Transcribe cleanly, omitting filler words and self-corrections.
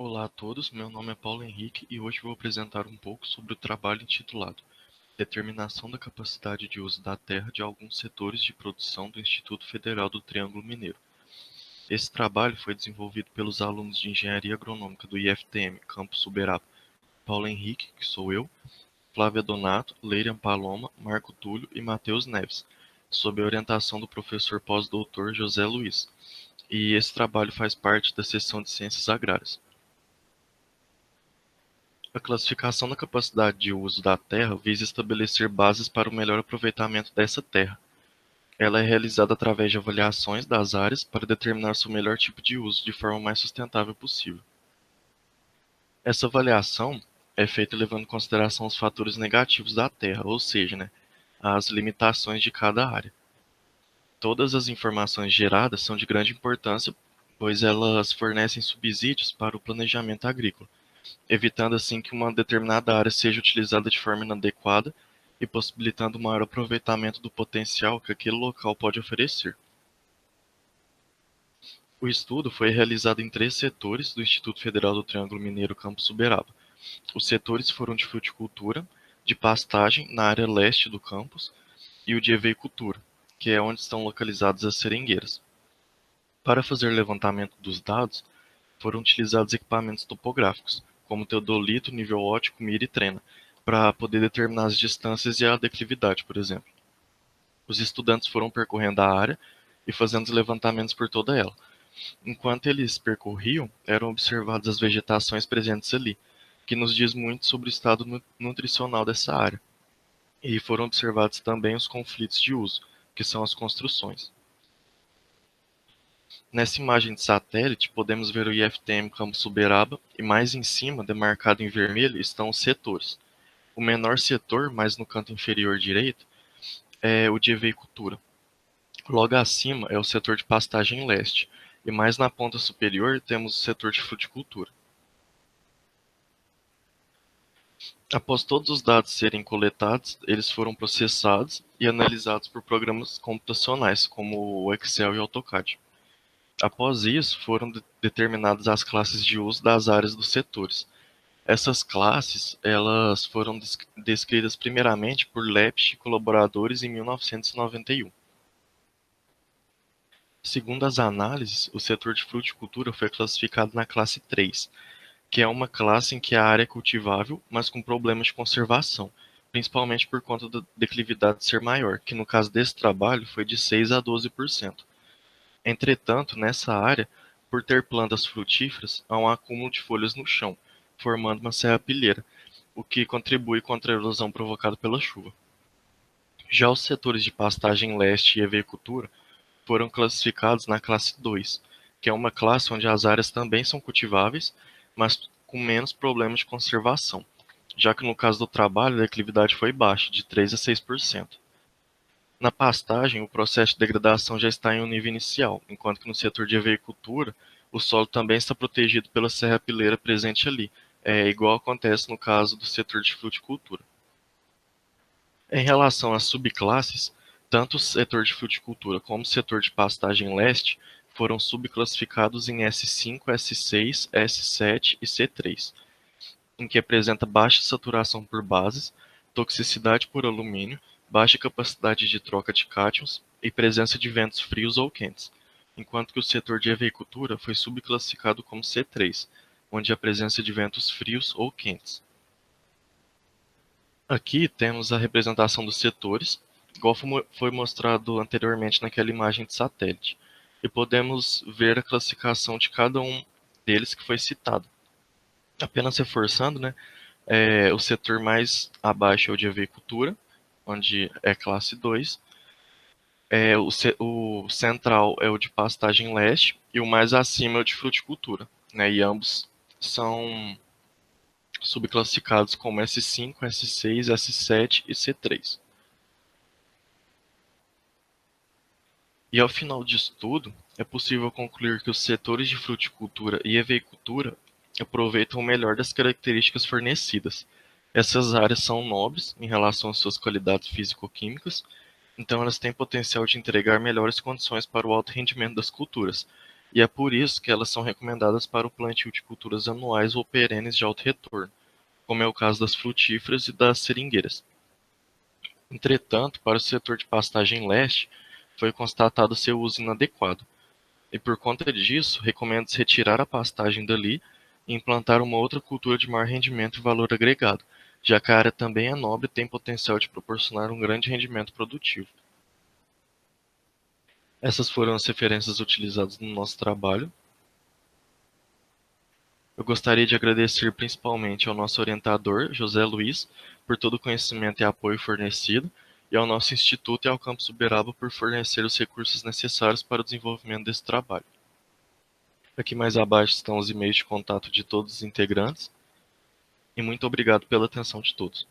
Olá a todos, meu nome é Paulo Henrique e hoje vou apresentar um pouco sobre o trabalho intitulado Determinação da capacidade de uso da terra de alguns setores de produção do Instituto Federal do Triângulo Mineiro. Esse trabalho foi desenvolvido pelos alunos de Engenharia Agronômica do IFTM, Campus Uberaba, Paulo Henrique, que sou eu, Flávia Donato, Leirian Paloma, Marco Túlio e Matheus Neves, sob a orientação do professor pós-doutor José Luiz. E esse trabalho faz parte da seção de Ciências Agrárias. A classificação da capacidade de uso da terra visa estabelecer bases para o melhor aproveitamento dessa terra. Ela é realizada através de avaliações das áreas para determinar seu melhor tipo de uso de forma mais sustentável possível. Essa avaliação é feita levando em consideração os fatores negativos da terra, ou seja, as limitações de cada área. Todas as informações geradas são de grande importância, pois elas fornecem subsídios para o planejamento agrícola, evitando assim que uma determinada área seja utilizada de forma inadequada e possibilitando um maior aproveitamento do potencial que aquele local pode oferecer. O estudo foi realizado em 3 setores do Instituto Federal do Triângulo Mineiro Campus Uberaba. Os setores foram de fruticultura, de pastagem na área leste do campus e o de eveicultura, que é onde estão localizadas as seringueiras. Para fazer levantamento dos dados, foram utilizados equipamentos topográficos, como teodolito, nível óptico, mira e trena, para poder determinar as distâncias e a declividade, por exemplo. Os estudantes foram percorrendo a área e fazendo os levantamentos por toda ela. Enquanto eles percorriam, eram observadas as vegetações presentes ali, que nos diz muito sobre o estado nutricional dessa área. E foram observados também os conflitos de uso, que são as construções. Nessa imagem de satélite, podemos ver o IFTM Campus Uberaba e mais em cima, demarcado em vermelho, estão os setores. O menor setor, mais no canto inferior direito, é o de eveicultura. Logo acima é o setor de pastagem leste, e mais na ponta superior temos o setor de fruticultura. Após todos os dados serem coletados, eles foram processados e analisados por programas computacionais, como o Excel e o AutoCAD. Após isso, foram determinadas as classes de uso das áreas dos setores. Essas classes, elas foram descritas primeiramente por Lepsch e colaboradores em 1991. Segundo as análises, o setor de fruticultura foi classificado na classe 3, que é uma classe em que a área é cultivável, mas com problemas de conservação, principalmente por conta da declividade ser maior, que no caso desse trabalho foi de 6 a 12%. Entretanto, nessa área, por ter plantas frutíferas, há um acúmulo de folhas no chão, formando uma serrapilheira, o que contribui contra a erosão provocada pela chuva. Já os setores de pastagem leste e eveicultura foram classificados na classe 2, que é uma classe onde as áreas também são cultiváveis, mas com menos problemas de conservação, já que no caso do trabalho a declividade foi baixa, de 3 a 6%. Na pastagem, o processo de degradação já está em um nível inicial, enquanto que no setor de eveicultura, o solo também está protegido pela serrapilheira presente ali, igual acontece no caso do setor de fruticultura. Em relação às subclasses, tanto o setor de fruticultura como o setor de pastagem leste foram subclassificados em S5, S6, S7 e C3, em que apresenta baixa saturação por bases, toxicidade por alumínio, baixa capacidade de troca de cátions e presença de ventos frios ou quentes, enquanto que o setor de eveicultura foi subclassificado como C3, onde a presença de ventos frios ou quentes. Aqui temos a representação dos setores, igual foi mostrado anteriormente naquela imagem de satélite, e podemos ver a classificação de cada um deles que foi citado. Apenas reforçando, o setor mais abaixo é o de aveicultura, onde é classe 2. O central é o de pastagem leste e o mais acima é o de fruticultura, e ambos são subclassificados como S5, S6, S7 e C3. E ao final disso tudo, é possível concluir que os setores de fruticultura e eveicultura aproveitam o melhor das características fornecidas. Essas áreas são nobres em relação às suas qualidades físico-químicas, então elas têm potencial de entregar melhores condições para o alto rendimento das culturas, e é por isso que elas são recomendadas para o plantio de culturas anuais ou perenes de alto retorno, como é o caso das frutíferas e das seringueiras. Entretanto, para o setor de pastagem leste, foi constatado seu uso inadequado, e por conta disso, recomenda-se retirar a pastagem dali e implantar uma outra cultura de maior rendimento e valor agregado, já que a área também é nobre e tem potencial de proporcionar um grande rendimento produtivo. Essas foram as referências utilizadas no nosso trabalho. Eu gostaria de agradecer principalmente ao nosso orientador, José Luiz, por todo o conhecimento e apoio fornecido, e ao nosso instituto e ao Campus Uberaba por fornecer os recursos necessários para o desenvolvimento desse trabalho. Aqui mais abaixo estão os e-mails de contato de todos os integrantes, e muito obrigado pela atenção de todos.